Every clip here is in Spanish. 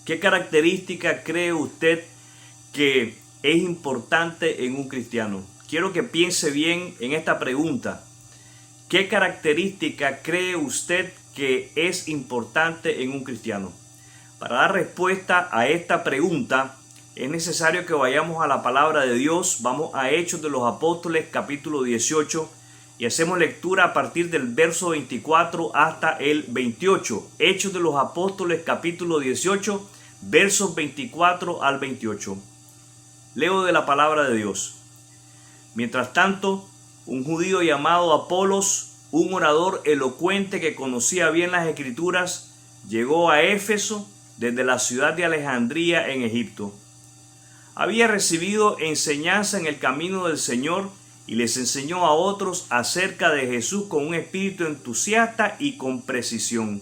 ¿Qué característica cree usted que es importante en un cristiano? Quiero que piense bien en esta pregunta. ¿Qué característica cree usted que es importante en un cristiano? Para dar respuesta a esta pregunta es necesario que vayamos a la palabra de Dios. Vamos a Hechos de los Apóstoles capítulo 18 y hacemos lectura a partir del verso 24 hasta el 28. Hechos de los Apóstoles capítulo 18 versos 24 al 28. Leo de la palabra de Dios. Mientras tanto, un judío llamado Apolos, un orador elocuente que conocía bien las Escrituras, llegó a Éfeso desde la ciudad de Alejandría en Egipto. Había recibido enseñanza en el camino del Señor y les enseñó a otros acerca de Jesús con un espíritu entusiasta y con precisión.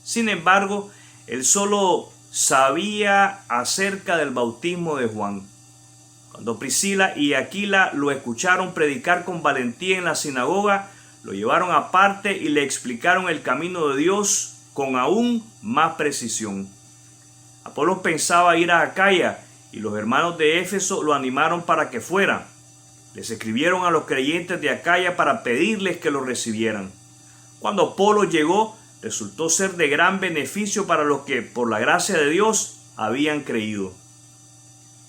Sin embargo, él solo sabía acerca del bautismo de Juan. Cuando Priscila y Aquila lo escucharon predicar con valentía en la sinagoga, lo llevaron aparte y le explicaron el camino de Dios con aún más precisión. Apolos pensaba ir a Acaya y los hermanos de Éfeso lo animaron para que fuera. Les escribieron a los creyentes de Acaya para pedirles que lo recibieran. Cuando Apolos llegó, resultó ser de gran beneficio para los que, por la gracia de Dios, habían creído.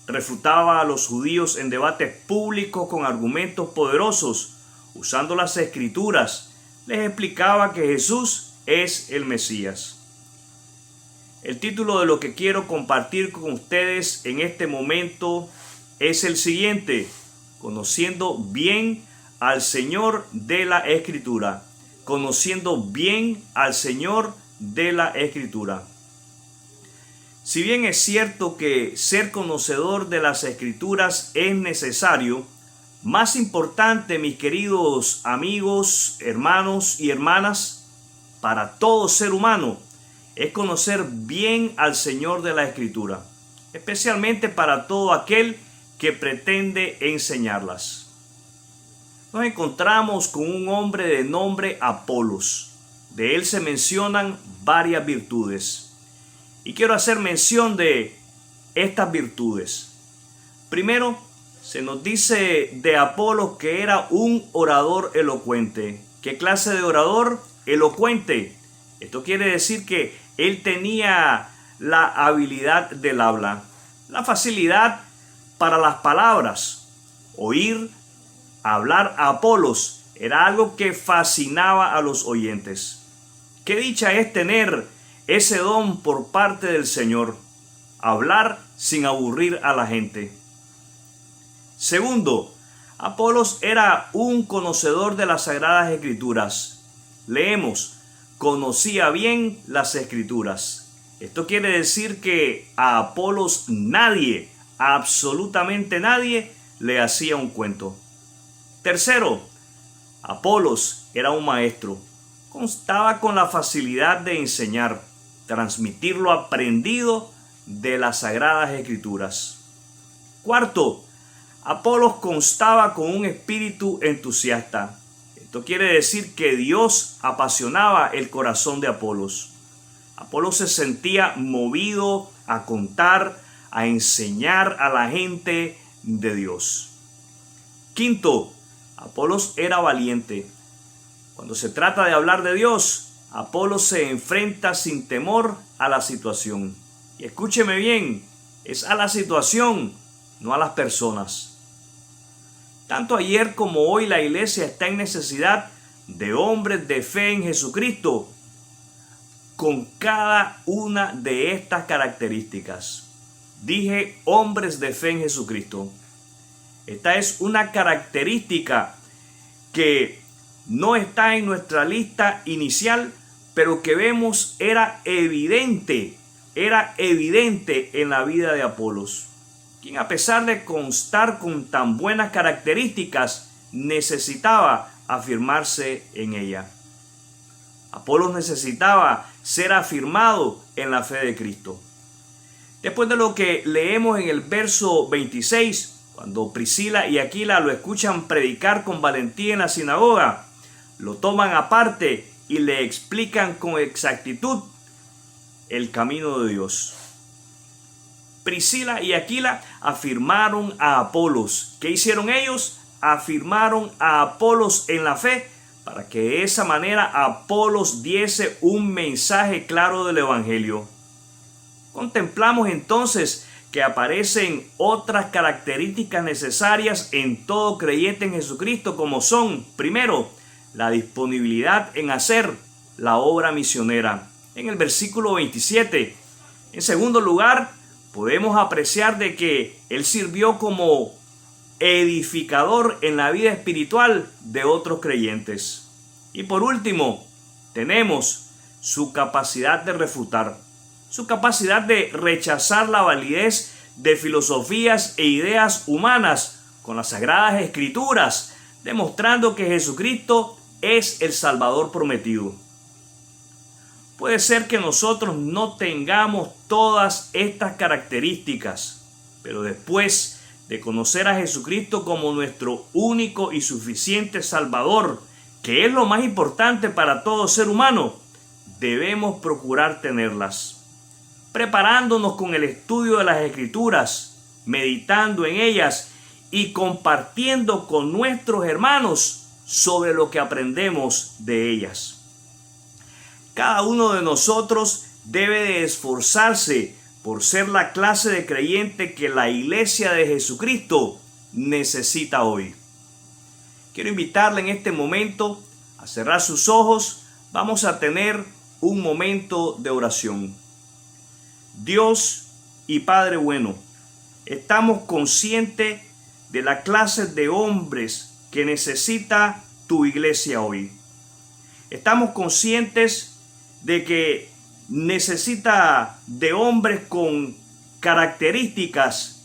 Refutaba a los judíos en debates públicos con argumentos poderosos, usando las Escrituras. Les explicaba que Jesús es el Mesías. El título de lo que quiero compartir con ustedes en este momento es el siguiente: Conociendo bien al Señor de la Escritura. Conociendo bien al Señor de la Escritura. Si bien es cierto que ser conocedor de las Escrituras es necesario, más importante, mis queridos amigos, hermanos y hermanas, para todo ser humano, es conocer bien al Señor de la Escritura, especialmente para todo aquel que pretende enseñarlas. Nos encontramos con un hombre de nombre Apolos. De él se mencionan varias virtudes. Y quiero hacer mención de estas virtudes. Primero, se nos dice de Apolos que era un orador elocuente. ¿Qué clase de orador? Elocuente. Esto quiere decir que él tenía la habilidad del habla, la facilidad para las palabras. Oír hablar a Apolos era algo que fascinaba a los oyentes. Qué dicha es tener ese don por parte del Señor, hablar sin aburrir a la gente. Segundo, Apolos era un conocedor de las Sagradas Escrituras. Leemos, conocía bien las Escrituras. Esto quiere decir que a Apolos nadie, absolutamente nadie, le hacía un cuento. Tercero, Apolos era un maestro. Contaba con la facilidad de enseñar, transmitir lo aprendido de las Sagradas Escrituras. Cuarto, Apolos constaba con un espíritu entusiasta. Esto quiere decir que Dios apasionaba el corazón de Apolos. Apolos se sentía movido a contar, a enseñar a la gente de Dios. Quinto, Apolos era valiente. Cuando se trata de hablar de Dios, Apolos se enfrenta sin temor a la situación. Y escúcheme bien, es a la situación, no a las personas. Tanto ayer como hoy la iglesia está en necesidad de hombres de fe en Jesucristo con cada una de estas características. Dije hombres de fe en Jesucristo. Esta es una característica que no está en nuestra lista inicial, pero que vemos era evidente en la vida de Apolos, quien a pesar de constar con tan buenas características, necesitaba afirmarse en ella. Apolos necesitaba ser afirmado en la fe de Cristo. Después de lo que leemos en el verso 26, cuando Priscila y Aquila lo escuchan predicar con valentía en la sinagoga, lo toman aparte y le explican con exactitud el camino de Dios. Priscila y Aquila afirmaron a Apolos. ¿Qué hicieron ellos? Afirmaron a Apolos en la fe para que de esa manera Apolos diese un mensaje claro del Evangelio. Contemplamos entonces que aparecen otras características necesarias en todo creyente en Jesucristo, como son, primero, la disponibilidad en hacer la obra misionera, en el versículo 27. En segundo lugar, podemos apreciar de que él sirvió como edificador en la vida espiritual de otros creyentes. Y por último, tenemos su capacidad de refutar, su capacidad de rechazar la validez de filosofías e ideas humanas con las Sagradas Escrituras, demostrando que Jesucristo es el Salvador prometido. Puede ser que nosotros no tengamos todas estas características, pero después de conocer a Jesucristo como nuestro único y suficiente Salvador, que es lo más importante para todo ser humano, debemos procurar tenerlas, preparándonos con el estudio de las Escrituras, meditando en ellas y compartiendo con nuestros hermanos sobre lo que aprendemos de ellas. Cada uno de nosotros debe de esforzarse por ser la clase de creyente que la Iglesia de Jesucristo necesita hoy. Quiero invitarle en este momento a cerrar sus ojos. Vamos a tener un momento de oración. Dios y Padre bueno, estamos conscientes de la clase de hombres que necesita tu iglesia hoy. Estamos conscientes de que necesita de hombres con características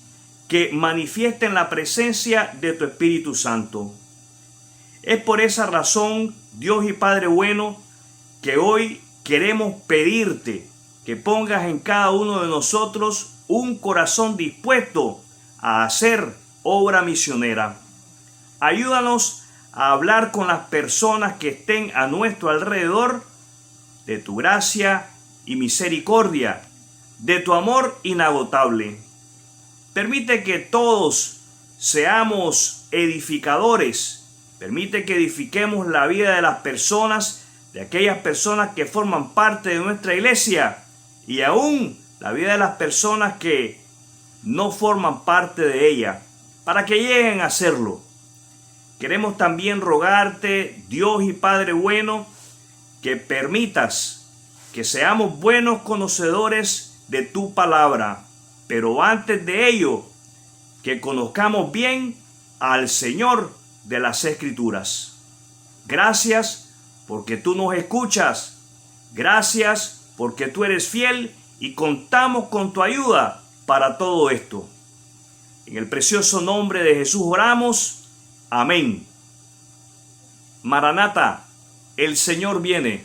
que manifiesten la presencia de tu Espíritu Santo. Es por esa razón, Dios y Padre bueno, que hoy queremos pedirte que pongas en cada uno de nosotros un corazón dispuesto a hacer obra misionera. Ayúdanos a hablar con las personas que estén a nuestro alrededor de tu gracia y misericordia, de tu amor inagotable. Permite que todos seamos edificadores. Permite que edifiquemos la vida de las personas, de aquellas personas que forman parte de nuestra iglesia, y aún la vida de las personas que no forman parte de ella, para que lleguen a hacerlo. Queremos también rogarte, Dios y Padre bueno, que permitas que seamos buenos conocedores de tu palabra, pero antes de ello, que conozcamos bien al Señor de las Escrituras. Gracias porque tú nos escuchas. Gracias porque tú eres fiel y contamos con tu ayuda para todo esto. En el precioso nombre de Jesús oramos. Amén. Maranata, el Señor viene.